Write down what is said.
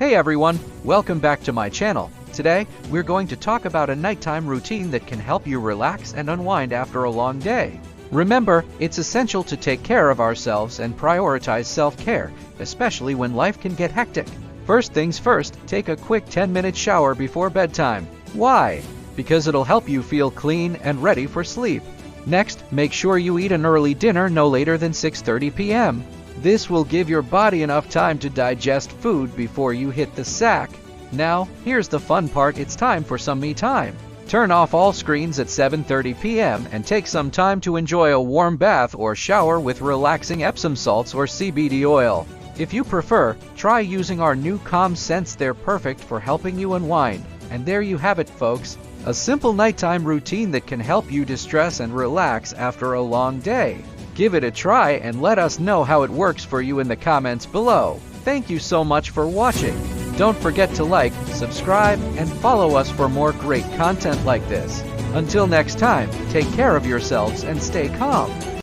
Hey everyone, welcome back to my channel. Today, we're going to talk about a nighttime routine that can help you relax and unwind after a long day. Remember, it's essential to take care of ourselves and prioritize self-care, especially when life can get hectic. First things first, take a quick 10-minute shower before bedtime. Why? Because it'll help you feel clean and ready for sleep. Next, make sure you eat an early dinner no later than 6:30 p.m. This will give your body enough time to digest food before you hit the sack. Now, here's the fun part, it's time for some me time. Turn off all screens at 7:30 p.m. and take some time to enjoy a warm bath or shower with relaxing Epsom salts or CBD oil. If you prefer, try using our new Calm Scents. They're perfect for helping you unwind. And there you have it, folks. A simple nighttime routine that can help you distress and relax after a long day. Give it a try and let us know how it works for you in the comments below. Thank you so much for watching. Don't forget to like, subscribe, and follow us for more great content like this. Until next time, take care of yourselves and stay calm.